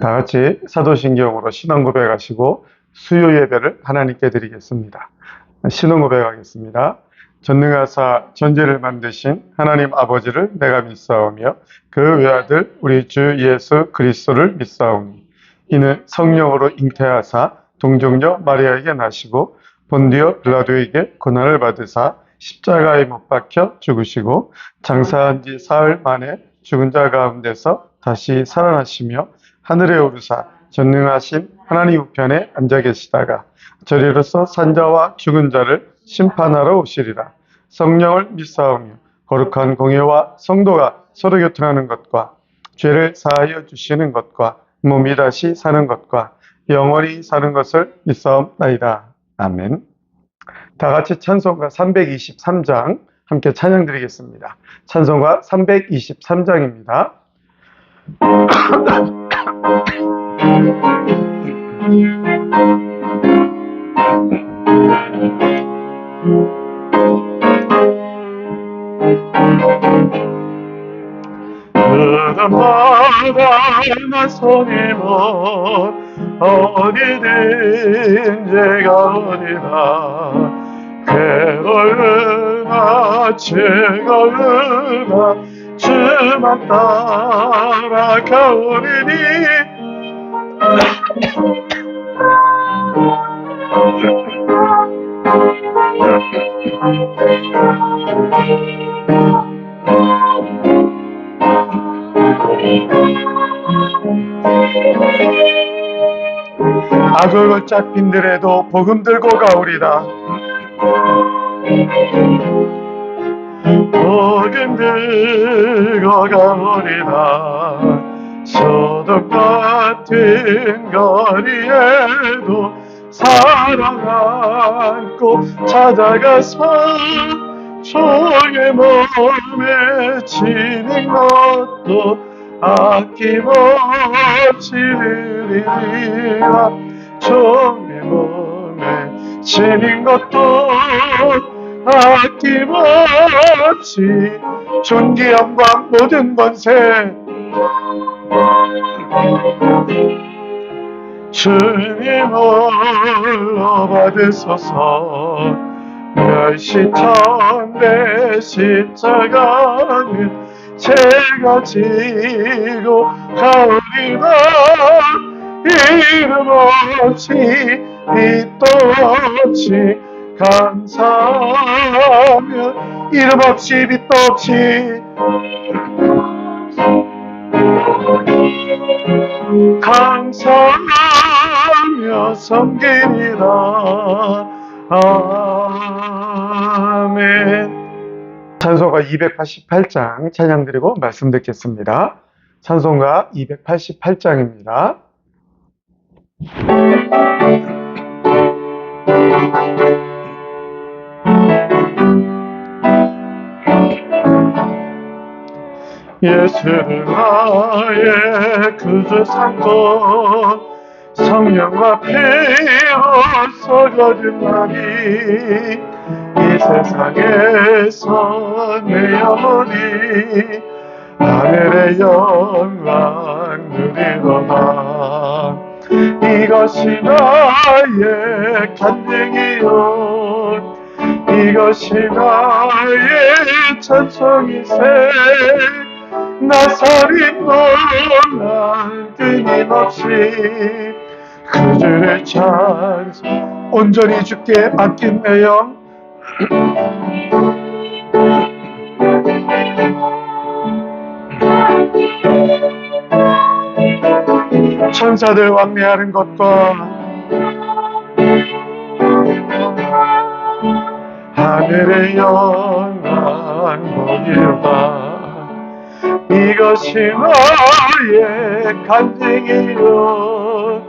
다 같이 사도신경으로 신앙 고백하시고 수요 예배를 하나님께 드리겠습니다. 신앙 고백하겠습니다. 전능하사 전지를 만드신 하나님 아버지를 내가 믿사오며 그 외아들 우리 주 예수 그리스도를 믿사오니 이는 성령으로 잉태하사 동정녀 마리아에게 나시고 본디오 빌라도에게 고난을 받으사 십자가에 못 박혀 죽으시고 장사한 지 사흘 만에 죽은 자 가운데서 다시 살아나시며 하늘에 오르사 전능하신 하나님 우편에 앉아 계시다가 저리로서 산자와 죽은 자를 심판하러 오시리라. 성령을 믿사오며 거룩한 공예와 성도가 서로 교통하는 것과 죄를 사하여 주시는 것과 몸이 다시 사는 것과 영원히 사는 것을 믿사옵나이다. 아멘. 다 같이 찬송가 323장 함께 찬양 드리겠습니다. 찬송가 323장입니다. 그날마다 나 손님은 어디든지 가오리라. 괴로우나 즐거우나 주만 따라가오리니 악을 걸짝 빈들에도 복음 들고 가오리다. 복음 들고 가오리다. 소독 같은 거리에도 사랑 안고 찾아가서 종의 몸에 지닌 것도 아낌없이 드리리라. 종의 몸에 지닌 것도 아낌없이 존귀함과 모든 권세 주님 홀로 받으소서. 멸시천대 십자가는 제가 지고 가오리라. 이름 없이 빛도 없이 감사하며 이름 없이 빛도 없이 감사하며 섬기리라. 아멘. 찬송가 288장 찬양 드리고 말씀 듣겠습니다. 찬송가 288장입니다. 예수를 나의 구주 삼고 성령과 피어서 거듭나니 이 세상에서 내 영혼이 하늘의 영광 누리도다. 이것이 나의 간증이요 이것이 나의 찬송이세. 나사린 노란 끊임없이 그들의 찬송 온전히 주께 맡긴 내 영 천사들 왕래하는 것과 하늘의 영광 보기로다. 이것이 나의 간증이요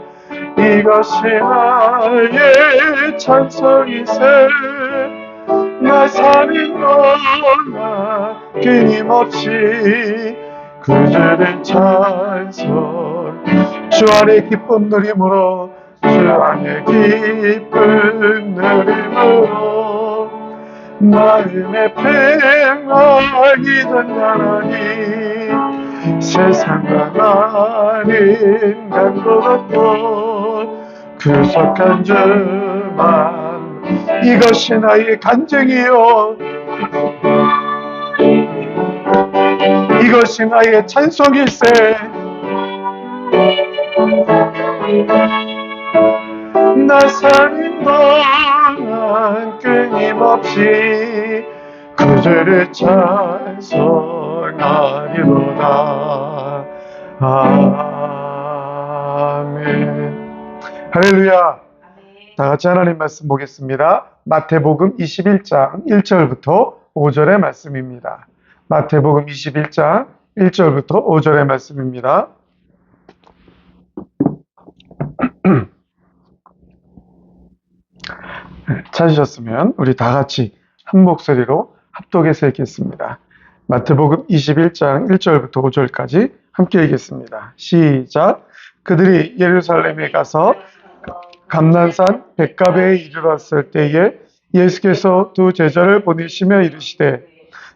이것이 나의 찬송이세. 나 사는 동안 끊임없이 그들의 찬송 주 안에 기쁨 누림으로 주 안에 기쁨 누림으로 마음의 평안이 전하니 세상과 아닌 간도 없고 구속한 주만 이것이 나의 간증이요 이것이 나의 찬송일세 나 사는 동안 끊임없이 그들을 찬송하리로다. 아멘. 할렐루야. 다 같이 하나님 말씀 보겠습니다. 마태복음 21장 1절부터 5절의 말씀입니다. 마태복음 21장 1절부터 5절의 말씀입니다. 찾으셨으면 우리 다 같이 한 목소리로 합독해서 읽겠습니다. 마태복음 21장 1절부터 5절까지 함께 읽겠습니다. 시작. 그들이 예루살렘에 가서 감난산 벳가베에 이르렀을 때에 예수께서 두 제자를 보내시며 이르시되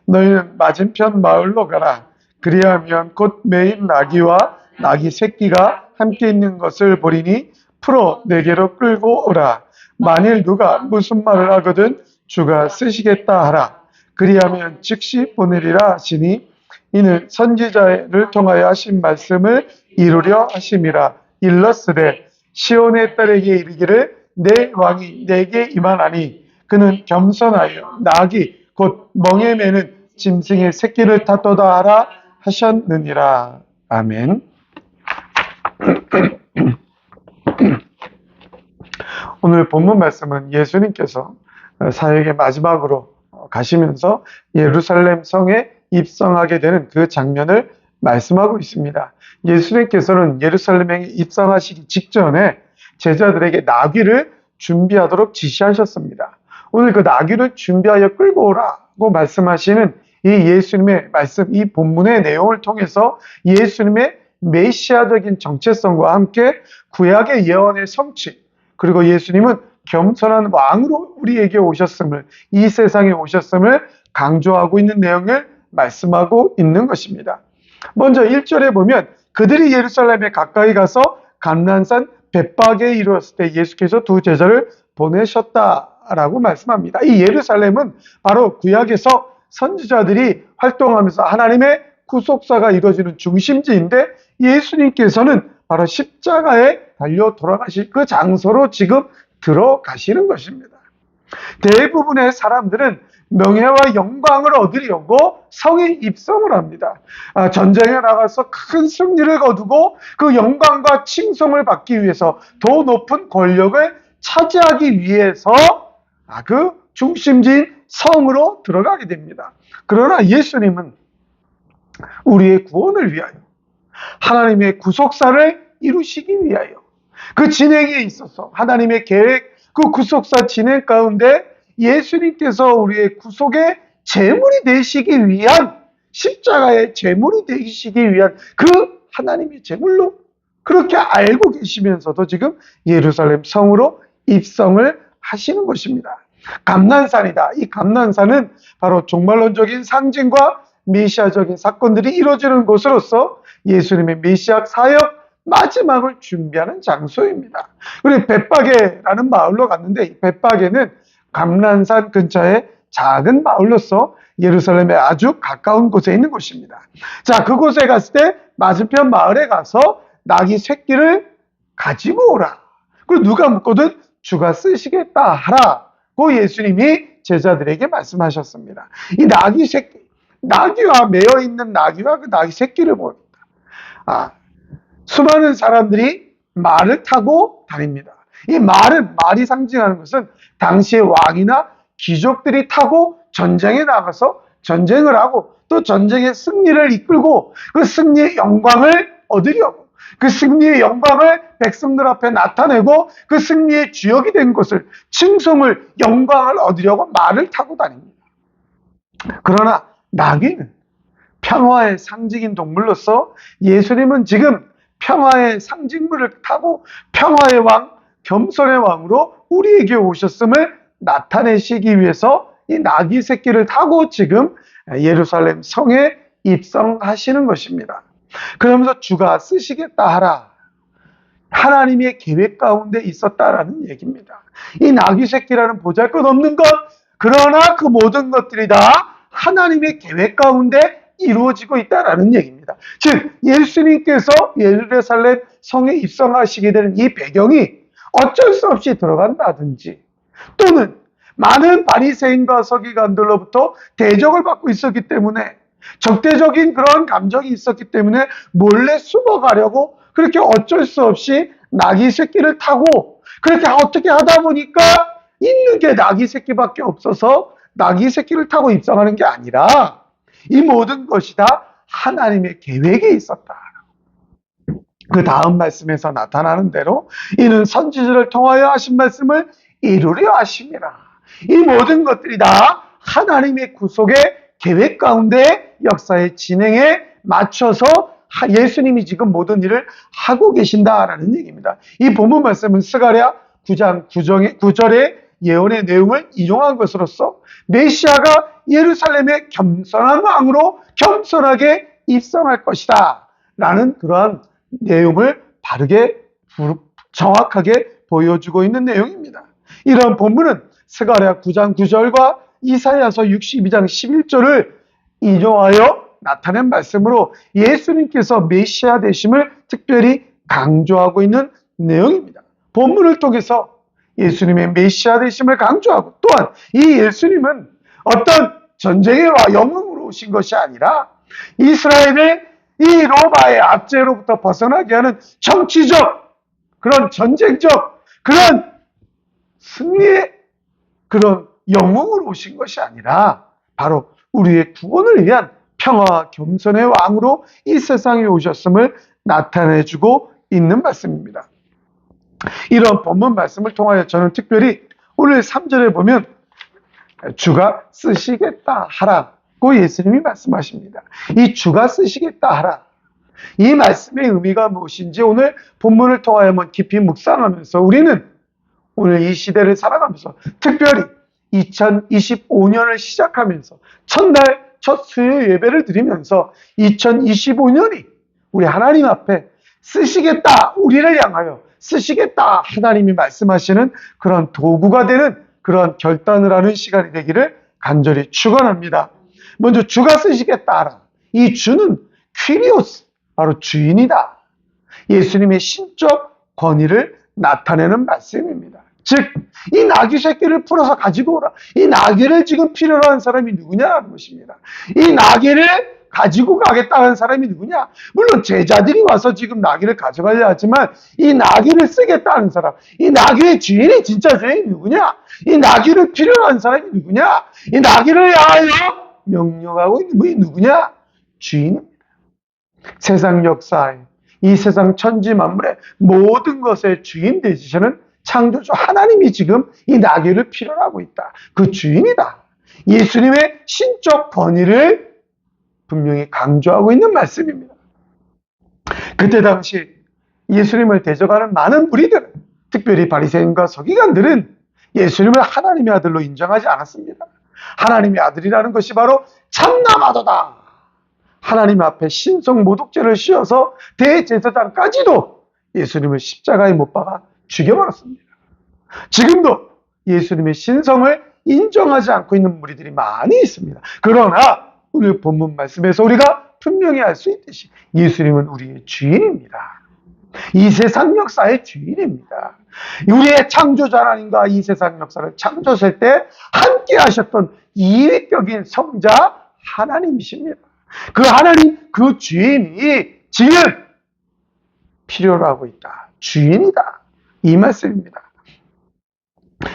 너희는 맞은편 마을로 가라. 그리하면 곧 매인 나귀와 나귀 새끼가 함께 있는 것을 보리니 풀어 내게로 끌고 오라. 만일 누가 무슨 말을 하거든 주가 쓰시겠다 하라. 그리하면 즉시 보내리라 하시니 이는 선지자를 통하여 하신 말씀을 이루려 하심이라. 일렀으되 시온의 딸에게 이르기를 내 왕이 내게 임하나니 그는 겸손하여 나귀 곧 멍에 매는 짐승의 새끼를 탔도다 하라 하셨느니라. 아멘. 오늘 본문 말씀은 예수님께서 사역의 마지막으로 가시면서 예루살렘 성에 입성하게 되는 그 장면을 말씀하고 있습니다. 예수님께서는 예루살렘에 입성하시기 직전에 제자들에게 나귀를 준비하도록 지시하셨습니다. 오늘 그 나귀를 준비하여 끌고 오라고 말씀하시는 이 예수님의 말씀, 이 본문의 내용을 통해서 예수님의 메시아적인 정체성과 함께 구약의 예언의 성취, 그리고 예수님은 겸손한 왕으로 우리에게 오셨음을, 이 세상에 오셨음을 강조하고 있는 내용을 말씀하고 있는 것입니다. 먼저 1절에 보면 그들이 예루살렘에 가까이 가서 감난산 벳박에 이르렀을 때 예수께서 두 제자를 보내셨다라고 말씀합니다. 이 예루살렘은 바로 구약에서 선지자들이 활동하면서 하나님의 구속사가 이루어지는 중심지인데 예수님께서는 바로 십자가에 달려 돌아가실 그 장소로 지금 들어가시는 것입니다. 대부분의 사람들은 명예와 영광을 얻으려고 성에 입성을 합니다. 전쟁에 나가서 큰 승리를 거두고 그 영광과 칭송을 받기 위해서 더 높은 권력을 차지하기 위해서 그 중심지인 성으로 들어가게 됩니다. 그러나 예수님은 우리의 구원을 위하여 하나님의 구속사를 이루시기 위하여 그 진행에 있어서 하나님의 계획, 그 구속사 진행 가운데 예수님께서 우리의 구속의 제물이 되시기 위한, 십자가의 제물이 되시기 위한 그 하나님의 제물로 그렇게 알고 계시면서도 지금 예루살렘 성으로 입성을 하시는 것입니다. 감난산이다. 이 감난산은 바로 종말론적인 상징과 메시아적인 사건들이 이루어지는 곳으로서 예수님의 메시아 사역 마지막을 준비하는 장소입니다. 그리고 벳박에라는 마을로 갔는데 이 벳박에는 감난산 근처의 작은 마을로서 예루살렘에 아주 가까운 곳에 있는 곳입니다. 자, 그곳에 갔을 때 맞은편 마을에 가서 나귀 새끼를 가지고 오라. 그리고 누가 묻거든 주가 쓰시겠다 하라고 예수님이 제자들에게 말씀하셨습니다. 이 나귀 새끼, 나귀와 매어 있는 나귀와 그 나귀 새끼를 보입니다. 수많은 사람들이 말을 타고 다닙니다. 이 말이 상징하는 것은 당시의 왕이나 귀족들이 타고 전쟁에 나가서 전쟁을 하고 또 전쟁의 승리를 이끌고 그 승리의 영광을 얻으려고 그 승리의 영광을 백성들 앞에 나타내고 그 승리의 주역이 된 것을 칭송을 영광을 얻으려고 말을 타고 다닙니다. 그러나 나귀는 평화의 상징인 동물로서 예수님은 지금 평화의 상징물을 타고 평화의 왕, 겸손의 왕으로 우리에게 오셨음을 나타내시기 위해서 이 나귀 새끼를 타고 지금 예루살렘 성에 입성하시는 것입니다. 그러면서 주가 쓰시겠다 하라. 하나님의 계획 가운데 있었다라는 얘기입니다. 이 나귀 새끼라는 보잘것없는 것, 그러나 그 모든 것들이 다 하나님의 계획 가운데 이루어지고 있다라는 얘기입니다. 즉 예수님께서 예루살렘 성에 입성하시게 되는 이 배경이 어쩔 수 없이 들어간다든지, 또는 많은 바리새인과 서기관들로부터 대적을 받고 있었기 때문에, 적대적인 그런 감정이 있었기 때문에 몰래 숨어가려고 그렇게 어쩔 수 없이 나귀 새끼를 타고, 그렇게 어떻게 하다 보니까 있는 게 나귀 새끼밖에 없어서 나귀 새끼를 타고 입성하는 게 아니라, 이 모든 것이 다 하나님의 계획에 있었다. 그 다음 말씀에서 나타나는 대로 이는 선지자를 통하여 하신 말씀을 이루려 하심이라. 이 모든 것들이 다 하나님의 구속의 계획 가운데 역사의 진행에 맞춰서 예수님이 지금 모든 일을 하고 계신다라는 얘기입니다. 이 본문 말씀은 스가랴 9장 9절의 예언의 내용을 인용한 것으로서 메시아가 예루살렘의 겸손한 왕으로 겸손하게 입성할 것이다 라는 그러한 내용을 바르게 정확하게 보여주고 있는 내용입니다. 이런 본문은 스가랴 9장 9절과 이사야서 62장 11절을 인용하여 나타낸 말씀으로 예수님께서 메시아 되심을 특별히 강조하고 있는 내용입니다. 본문을 통해서 예수님의 메시아 되심을 강조하고, 또한 이 예수님은 어떤 전쟁에 와 영웅으로 오신 것이 아니라 이스라엘의 이 로마의 압제로부터 벗어나게 하는 정치적, 그런 전쟁적, 그런 승리의 그런 영웅으로 오신 것이 아니라 바로 우리의 구원을 위한 평화와 겸손의 왕으로 이 세상에 오셨음을 나타내주고 있는 말씀입니다. 이런 본문 말씀을 통하여 저는 특별히 오늘 3절에 보면 주가 쓰시겠다 하라고 예수님이 말씀하십니다. 이 주가 쓰시겠다 하라, 이 말씀의 의미가 무엇인지 오늘 본문을 통하여 깊이 묵상하면서 우리는 오늘 이 시대를 살아가면서, 특별히 2025년을 시작하면서 첫날 첫 수요 예배를 드리면서 2025년이 우리 하나님 앞에 쓰시겠다, 우리를 향하여 쓰시겠다 하나님이 말씀하시는 그런 도구가 되는 그런 결단을 하는 시간이 되기를 간절히 축원합니다. 먼저 주가 쓰시겠다 하라. 이 주는 퀴리오스, 바로 주인이다. 예수님의 신적 권위를 나타내는 말씀입니다. 즉, 이 나귀 새끼를 풀어서 가지고 오라. 이 나귀를 지금 필요로 하는 사람이 누구냐는 것입니다. 이 나귀를 가지고 가겠다는 사람이 누구냐? 물론 제자들이 와서 지금 나귀를 가져가려 하지만 이 나귀를 쓰겠다는 사람, 이 나귀의 주인이 진짜 주인이 누구냐? 이 나귀를 필요로 하는 사람이 누구냐? 이 나귀를 향하여 명령하고 있는 분이 누구냐? 주인입니다. 세상 역사에, 이 세상 천지 만물의 모든 것의 주인 되시는 창조주 하나님이 지금 이 나귀를 필요로 하고 있다. 그 주인이다. 예수님의 신적 권위를 분명히 강조하고 있는 말씀입니다. 그때 당시 예수님을 대적하는 많은 무리들, 특별히 바리새인과 서기관들은 예수님을 하나님의 아들로 인정하지 않았습니다. 하나님의 아들이라는 것이 바로 참나마도다. 하나님 앞에 신성 모독죄를 씌워서 대제사장까지도 예수님을 십자가에 못 박아 죽여버렸습니다. 지금도 예수님의 신성을 인정하지 않고 있는 무리들이 많이 있습니다. 그러나 오늘 본문 말씀에서 우리가 분명히 알 수 있듯이 예수님은 우리의 주인입니다. 이 세상 역사의 주인입니다. 우리의 창조자 하나님과 이 세상 역사를 창조하실 때 함께 하셨던 이위격인 성자 하나님이십니다. 그 하나님, 그 주인이 지금 필요로 하고 있다. 주인이다. 이 말씀입니다.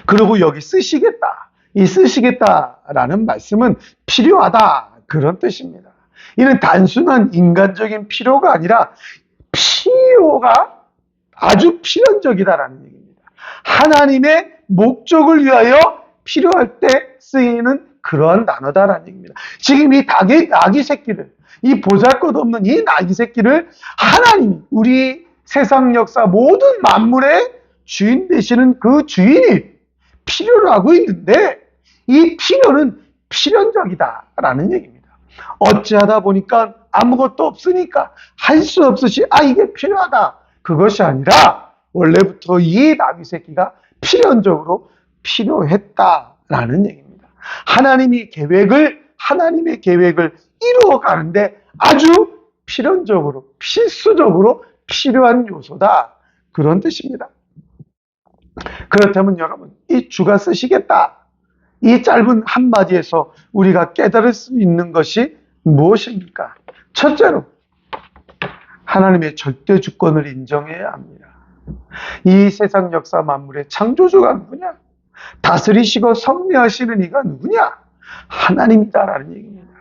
그리고 여기 쓰시겠다. 이 쓰시겠다라는 말씀은 필요하다. 그런 뜻입니다. 이는 단순한 인간적인 필요가 아니라 필요가 아주 필연적이다라는 얘기입니다. 하나님의 목적을 위하여 필요할 때 쓰이는 그러한 단어다라는 얘기입니다. 지금 이 나귀 새끼를, 이 보잘것없는 이 나귀 새끼를 하나님이, 우리 세상 역사 모든 만물의 주인 되시는 그 주인이 필요로 하고 있는데, 이 필요는 필연적이다라는 얘기입니다. 어찌하다 보니까 아무것도 없으니까 할 수 없으시, 이게 필요하다. 그것이 아니라 원래부터 이 나귀 새끼가 필연적으로 필요했다라는 얘기입니다. 하나님의 계획을 이루어가는데 아주 필연적으로, 필수적으로 필요한 요소다. 그런 뜻입니다. 그렇다면 여러분, 이 주가 쓰시겠다. 이 짧은 한마디에서 우리가 깨달을 수 있는 것이 무엇입니까? 첫째로, 하나님의 절대 주권을 인정해야 합니다. 이 세상 역사 만물의 창조주가 누구냐? 다스리시고 섭리하시는 이가 누구냐? 하나님이다라는 얘기입니다.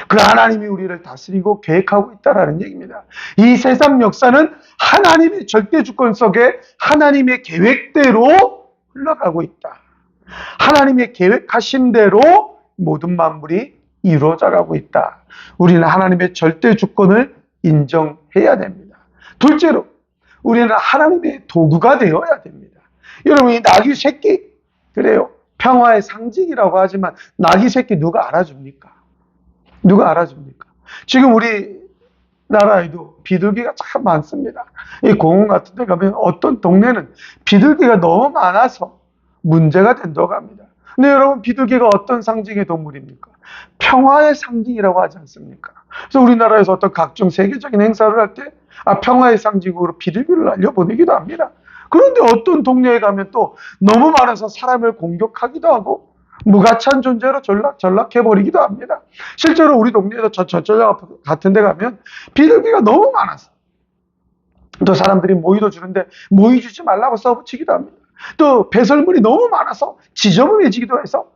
그 하나님이 우리를 다스리고 계획하고 있다라는 얘기입니다. 이 세상 역사는 하나님의 절대 주권 속에 하나님의 계획대로 흘러가고 있다. 하나님의 계획하신 대로 모든 만물이 이루어져 가고 있다. 우리는 하나님의 절대 주권을 인정해야 됩니다. 둘째로, 우리는 하나님의 도구가 되어야 됩니다. 여러분, 이 나귀 새끼, 그래요. 평화의 상징이라고 하지만 나귀 새끼 누가 알아줍니까? 누가 알아줍니까? 지금 우리나라에도 비둘기가 참 많습니다. 이 공원 같은 데 가면 어떤 동네는 비둘기가 너무 많아서 문제가 된다고 합니다. 근데 여러분, 비둘기가 어떤 상징의 동물입니까? 평화의 상징이라고 하지 않습니까? 그래서 우리나라에서 어떤 각종 세계적인 행사를 할 때 평화의 상징으로 비둘기를 날려보내기도 합니다. 그런데 어떤 동네에 가면 또 너무 많아서 사람을 공격하기도 하고 무가치한 존재로 전락해버리기도 합니다. 실제로 우리 동네에도 저쪽 같은 데 가면 비둘기가 너무 많아서 또 사람들이 모이도 주는데 모이 주지 말라고 써붙이기도 합니다. 또 배설물이 너무 많아서 지저분해지기도 해서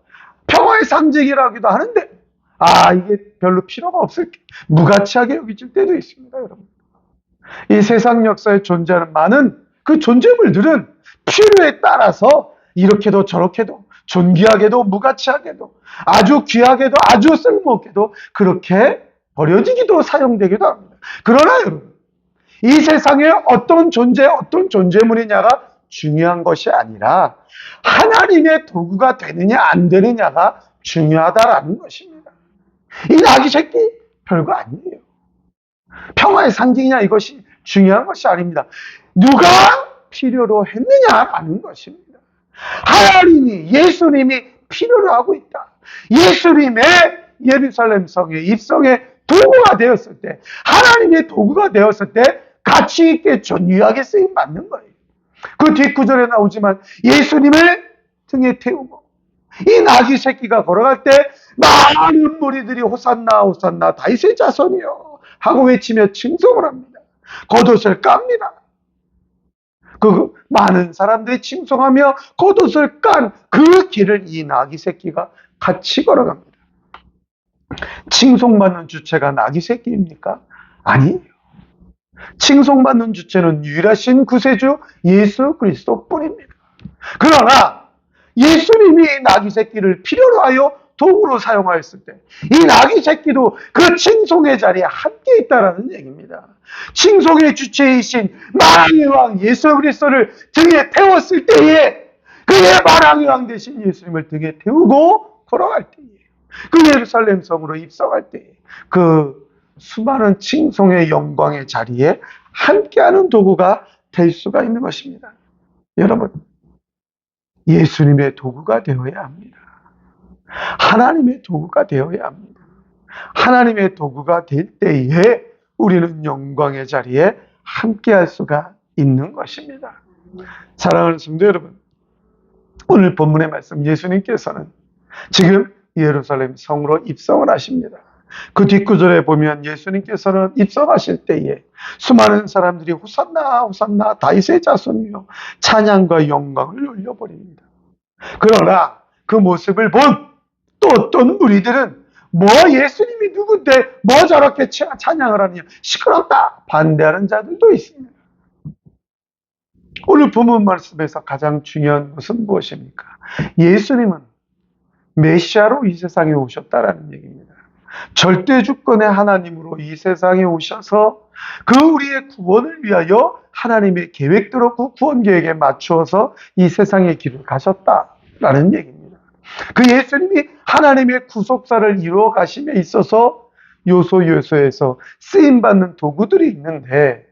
평화의 상징이라기도 하는데 이게 별로 필요가 없을 무가치하게 여겨질 때도 있습니다. 여러분, 이 세상 역사에 존재하는 많은 그 존재물들은 필요에 따라서 이렇게도 저렇게도 존귀하게도 무가치하게도 아주 귀하게도 아주 쓸모없게도 그렇게 버려지기도 사용되기도 합니다. 그러나 여러분, 이 세상에 어떤 존재물이냐가 중요한 것이 아니라 하나님의 도구가 되느냐 안 되느냐가 중요하다라는 것입니다. 이 나귀 새끼 별거 아니에요. 평화의 상징이냐 이것이 중요한 것이 아닙니다. 누가 필요로 했느냐라는 것입니다. 하나님이, 예수님이 필요로 하고 있다. 예수님의 예루살렘 성에 입성의 도구가 되었을 때, 하나님의 도구가 되었을 때 가치 있게 존귀하게 쓰임 받는 거예요. 그 뒷구절에 나오지만 예수님을 등에 태우고 이 나귀 새끼가 걸어갈 때 많은 무리들이 호산나 호산나 다윗의 자손이요 하고 외치며 칭송을 합니다. 겉옷을 깝니다. 그 많은 사람들이 칭송하며 겉옷을 깐 그 길을 이 나귀 새끼가 같이 걸어갑니다. 칭송받는 주체가 나귀 새끼입니까? 아니에요. 칭송받는 주체는 유일하신 구세주 예수 그리스도뿐입니다. 그러나 예수님이 나귀 새끼를 필요로 하여 도구로 사용하였을 때 이 나귀 새끼도 그 칭송의 자리에 함께 있다라는 얘기입니다. 칭송의 주체이신 만왕의 왕 예수 그리스도를 등에 태웠을 때에 그의 만왕의 왕 되신 예수님을 등에 태우고 걸어갈 때에 그 예루살렘 성으로 입성할 때에 그 수많은 칭송의 영광의 자리에 함께하는 도구가 될 수가 있는 것입니다. 여러분, 예수님의 도구가 되어야 합니다. 하나님의 도구가 되어야 합니다. 하나님의 도구가 될 때에 우리는 영광의 자리에 함께할 수가 있는 것입니다. 사랑하는 성도 여러분, 오늘 본문의 말씀, 예수님께서는 지금 예루살렘 성으로 입성을 하십니다. 그 뒷구절에 보면 예수님께서는 입성하실 때에 수많은 사람들이 호산나 호산나 다윗의 자손이요 찬양과 영광을 올려버립니다. 그러나 그 모습을 본 또 어떤 무리들은 예수님이 누군데 저렇게 찬양을 하느냐, 시끄럽다 반대하는 자들도 있습니다. 오늘 본문 말씀에서 가장 중요한 것은 무엇입니까? 예수님은 메시아로 이 세상에 오셨다라는 얘기입니다. 절대 주권의 하나님으로 이 세상에 오셔서 그 우리의 구원을 위하여 하나님의 계획대로 그 구원 계획에 맞추어서 이 세상의 길을 가셨다라는 얘기입니다. 그 예수님이 하나님의 구속사를 이루어 가심에 있어서 요소요소에서 쓰임받는 도구들이 있는데,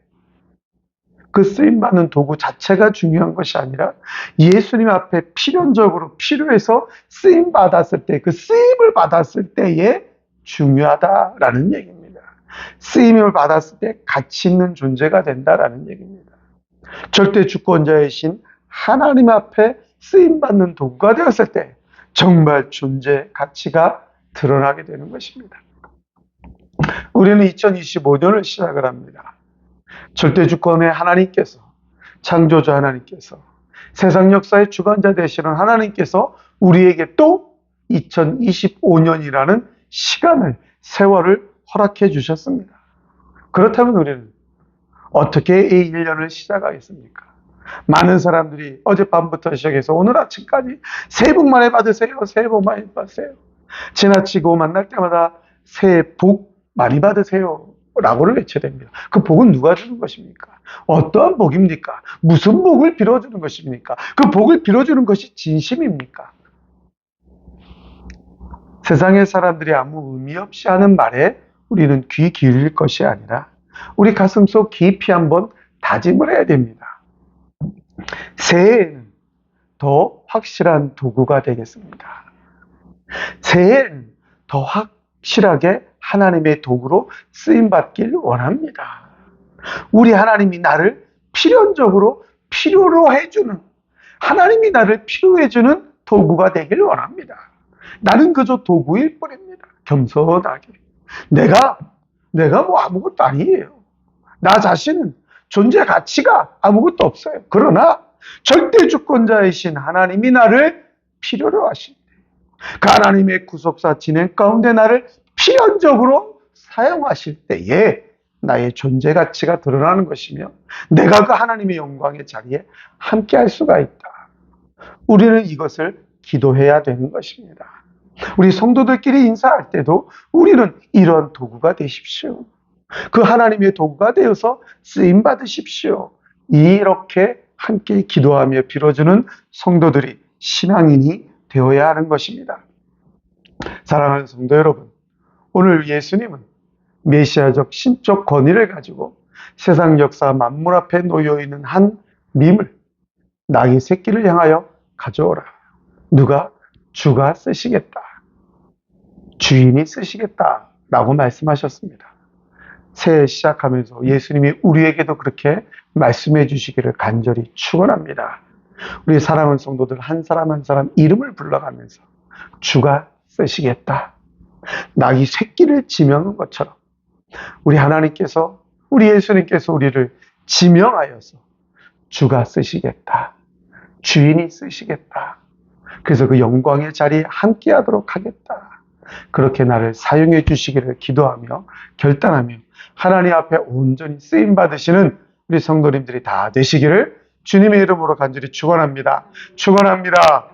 그 쓰임받는 도구 자체가 중요한 것이 아니라 예수님 앞에 필연적으로 필요해서 쓰임받았을 때, 그 쓰임을 받았을 때에 중요하다라는 얘기입니다. 쓰임을 받았을 때 가치 있는 존재가 된다라는 얘기입니다. 절대 주권자이신 하나님 앞에 쓰임받는 도구가 되었을 때 정말 존재 가치가 드러나게 되는 것입니다. 우리는 2025년을 시작을 합니다. 절대 주권의 하나님께서, 창조주 하나님께서, 세상 역사의 주관자 되시는 하나님께서 우리에게 또 2025년이라는 시간을, 세월을 허락해 주셨습니다. 그렇다면 우리는 어떻게 이 1년을 시작하겠습니까? 많은 사람들이 어젯밤부터 시작해서 오늘 아침까지 새해 복 많이 받으세요. 새해 복 많이 받으세요. 지나치고 만날 때마다 새해 복 많이 받으세요 라고를 외쳐야 됩니다. 그 복은 누가 주는 것입니까? 어떠한 복입니까? 무슨 복을 빌어주는 것입니까? 그 복을 빌어주는 것이 진심입니까? 세상의 사람들이 아무 의미 없이 하는 말에 우리는 귀 기울일 것이 아니라 우리 가슴속 깊이 한번 다짐을 해야 됩니다. 새해에는 더 확실한 도구가 되겠습니다. 새해에는 더 확실하게 하나님의 도구로 쓰임받길 원합니다. 우리 하나님이 나를 필연적으로 필요로 해주는, 하나님이 나를 필요해주는 도구가 되길 원합니다. 나는 그저 도구일 뿐입니다. 겸손하게. 내가 뭐 아무것도 아니에요. 나 자신은 존재 가치가 아무것도 없어요. 그러나 절대 주권자이신 하나님이 나를 필요로 하신대. 그 하나님의 구속사 진행 가운데 나를 필연적으로 사용하실 때에 나의 존재 가치가 드러나는 것이며 내가 그 하나님의 영광의 자리에 함께 할 수가 있다. 우리는 이것을 기도해야 되는 것입니다. 우리 성도들끼리 인사할 때도 우리는 이런 도구가 되십시오. 그 하나님의 도구가 되어서 쓰임 받으십시오. 이렇게 함께 기도하며 빌어주는 성도들이 신앙인이 되어야 하는 것입니다. 사랑하는 성도 여러분, 오늘 예수님은 메시아적 신적 권위를 가지고 세상 역사 만물 앞에 놓여있는 한 밈을, 나귀 새끼를 향하여 가져오라. 누가? 주가 쓰시겠다. 주인이 쓰시겠다 라고 말씀하셨습니다. 새해 시작하면서 예수님이 우리에게도 그렇게 말씀해 주시기를 간절히 축원합니다. 우리 사랑하는 성도들 한 사람 한 사람 이름을 불러가면서 주가 쓰시겠다. 나귀 새끼를 지명한 것처럼 우리 하나님께서, 우리 예수님께서 우리를 지명하여서 주가 쓰시겠다. 주인이 쓰시겠다. 그래서 그 영광의 자리에 함께 하도록 하겠다. 그렇게 나를 사용해 주시기를 기도하며 결단하며 하나님 앞에 온전히 쓰임 받으시는 우리 성도님들이 다 되시기를 주님의 이름으로 간절히 축원합니다. 축원합니다.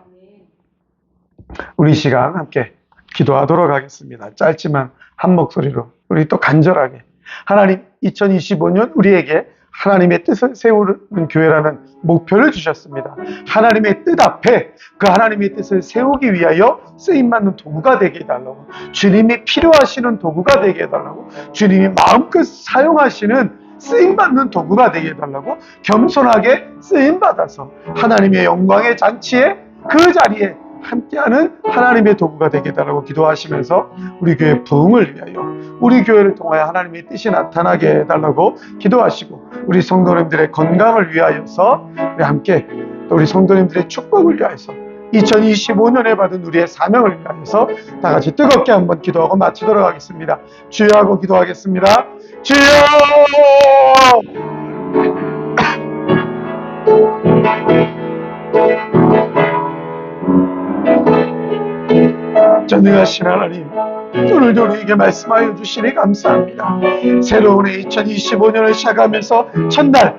우리 시간 함께 기도하도록 하겠습니다. 짧지만 한 목소리로 우리 또 간절하게 하나님, 2025년 우리에게 하나님의 뜻을 세우는 교회라는 목표를 주셨습니다. 하나님의 뜻 앞에 그 하나님의 뜻을 세우기 위하여 쓰임받는 도구가 되게 해달라고, 주님이 필요하시는 도구가 되게 해달라고, 주님이 마음껏 사용하시는 쓰임받는 도구가 되게 해달라고, 겸손하게 쓰임받아서 하나님의 영광의 잔치에 그 자리에 함께하는 하나님의 도구가 되게 해달라고 기도하시면서 우리 교회 부흥을 위하여, 우리 교회를 통하여 하나님의 뜻이 나타나게 해달라고 기도하시고, 우리 성도님들의 건강을 위하여서 우리 함께, 또 우리 성도님들의 축복을 위하여서 2025년에 받은 우리의 사명을 위하여서 다 같이 뜨겁게 한번 기도하고 마치도록 하겠습니다. 주여 하고 기도하겠습니다. 주여! 전능하신 하나님, 오늘도 우리에게 말씀하여 주시니 감사합니다. 새로운 2025년을 시작하면서 첫날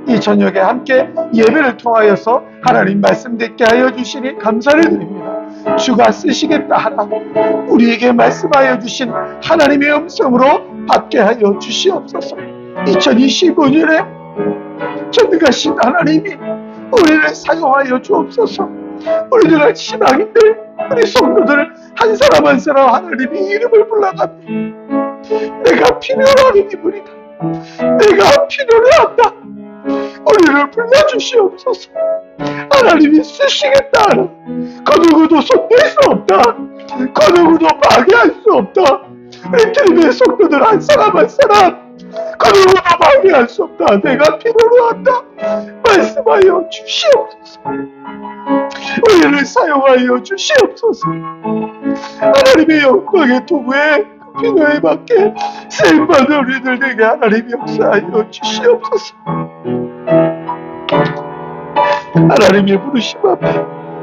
이 저녁에 함께 예배를 통하여서 하나님 말씀 듣게 하여 주시니 감사를 드립니다. 주가 쓰시겠다 하나 우리에게 말씀하여 주신 하나님의 음성으로 받게 하여 주시옵소서. 2025년에 전능하신 하나님이 우리를 사용하여 주옵소서. 우리들의 신앙인들, 우리 성도들 한 사람 한 사람 하나님의 이름을 불러가며 내가 필요로 하는 이분이다, 내가 필요로 한다, 우리를 불러주시옵소서. 하나님이 쓰시겠다 하라. 그 누구도 손댈 수 없다, 그 누구도 방해할 수 없다. 우리 드림의 성도들 한 사람 한 사람 그 누구도 방해할 수 없다, 내가 필요로 한다 말씀하여 주시옵소서. 우리를 사용하여 주시옵소서. 하나님의 영광의 도구에 필요에 맞게 쓰임받은 우리들 에게 하나님 역사하여 주시옵소서. 하나님의 부르심 앞에,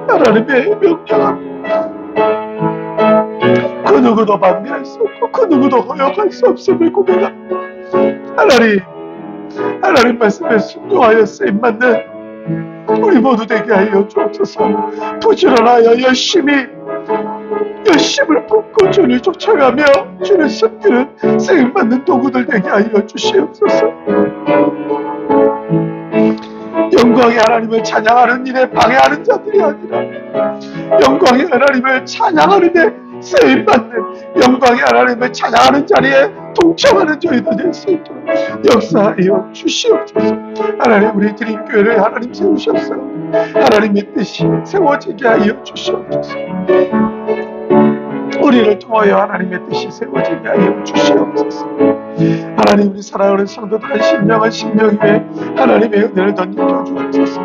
하나님의 명령 앞에 그 누구도 반대할 수 없고 그 누구도 허용할 수 없음을 고백합니다. 하나님 말씀에 순종하여 쓰임받는 우리 모두 되게 하여 주옵소서. 부지런하여 열심을 품고 주를 쫓아가며 주를 섬기는 쓰임받는 도구들 되게 하여 주시옵소서. 영광의 하나님을 찬양하는 일에 방해하는 자들이 아니라 영광의 하나님을 찬양하는 데 쓰임받는, 영광의 하나님을 찬양하는 자리에 동참하는 저희들 될 수 있도록 역사하여 주시옵소서. 하나님, 우리 드림교회를 하나님 세우셨어요. 하나님의 뜻이 세워지게 하여 주시옵소서. 우리를 통하여 하나님의 뜻이 세워지게 하여 주시옵소서. 하나님, 우리 사랑하는 성도들의 신령한 심령 위에 하나님의 은혜를 덧입혀 주옵소서.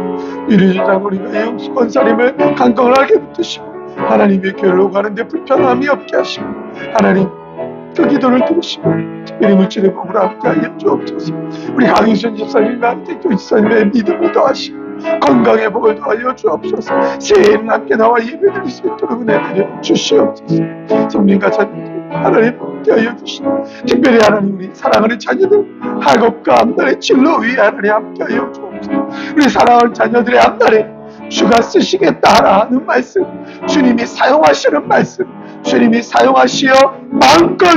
유리주장 우리가 영수 권사님을 강건하게 붙드시고 하나님의 교회를 오가는데 불편함이 없게 하시고 하나님 그 기도를 들으시고 특별히 물질의 복으로 함께하여 주옵소서. 우리 강희순 집사님과 함께 집사님의 믿음을 더하시고 건강의 복을 더하여 주옵소서. 새해에는 함께 나와 예배드릴 수 있도록 은혜 내려 주시옵소서. 성민과 자녀들 하나님 함께하여 주시고 특별히 하나님 우리 사랑하는 자녀들 학업과 앞날의 진로 위에 하나님 함께하여 주옵소서. 우리 사랑하는 자녀들의 앞날에 주가 쓰시겠다 하는 말씀, 주님이 사용하시는 말씀, 주님이 사용하시어 마음껏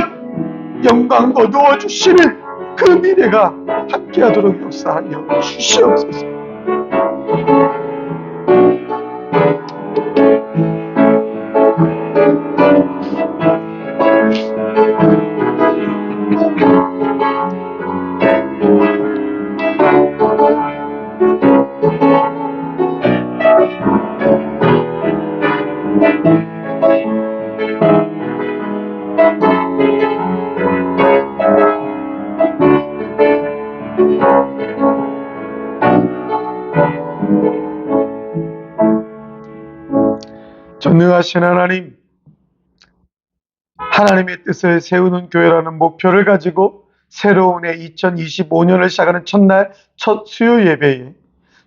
영광 거두어 주시는 그 미래가 함께하도록 역사하여 주시옵소서. 전능하신 하나님, 하나님의 뜻을 세우는 교회라는 목표를 가지고 새로운 해 2025년을 시작하는 첫날 첫 수요 예배에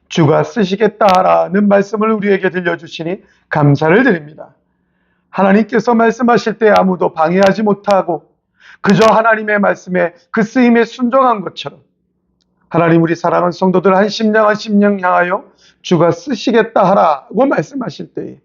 주가 쓰시겠다라는 말씀을 우리에게 들려주시니 감사를 드립니다. 하나님께서 말씀하실 때 아무도 방해하지 못하고 그저 하나님의 말씀에 그 쓰임에 순종한 것처럼 하나님, 우리 사랑하는 성도들 한 심령 한 심령 향하여 주가 쓰시겠다 하라고 말씀하실 때에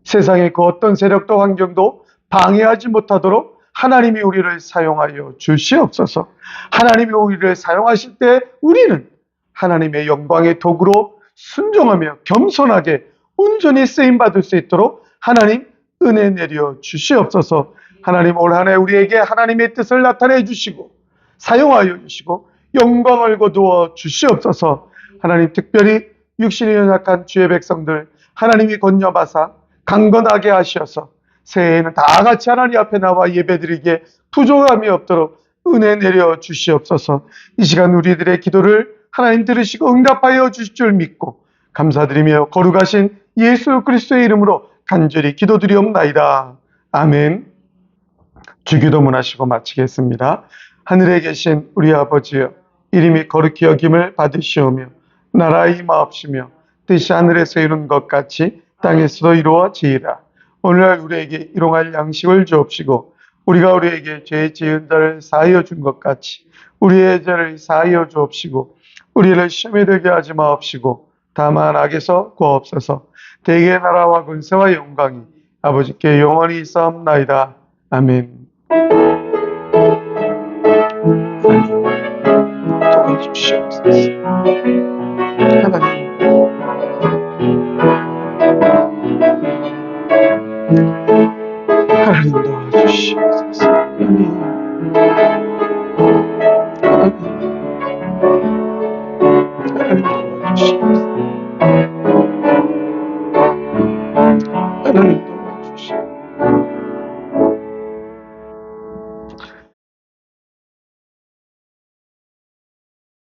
세상의 그 어떤 세력도 환경도 방해하지 못하도록 하나님이 우리를 사용하여 주시옵소서. 하나님이 우리를 사용하실 때 우리는 하나님의 영광의 도구로 순종하며 겸손하게 온전히 쓰임받을 수 있도록 하나님 은혜 내려 주시옵소서. 하나님, 올 한 해 우리에게 하나님의 뜻을 나타내 주시고 사용하여 주시고 영광을 거두어 주시옵소서. 하나님, 특별히 육신이 연약한 주의 백성들 하나님이 건져봐사 강건하게 하셔서 새해에는 다 같이 하나님 앞에 나와 예배드리기에 부족함이 없도록 은혜 내려 주시옵소서. 이 시간 우리들의 기도를 하나님 들으시고 응답하여 주실 줄 믿고 감사드리며 거룩하신 예수 그리스도의 이름으로 간절히 기도드리옵나이다. 아멘. 주기도문 하시고 마치겠습니다. 하늘에 계신 우리 아버지여, 이름이 거룩히 여김을 받으시오며 나라의 임하옵시며 뜻이 하늘에서 이룬 것 같이 땅에서도 이루어지이다. 오늘날 우리에게 일용할 양식을 주옵시고 우리가 우리에게 죄 지은 자를 사하여 준 것 같이 우리의 죄를 사하여 주옵시고 우리를 시험에 들게 하지 마옵시고 다만 악에서 구하옵소서. 대개의 나라와 권세와 영광이 아버지께 영원히 있사옵나이다. 아멘. 하나님, 도와주시옵소서. 하나님, 하나님도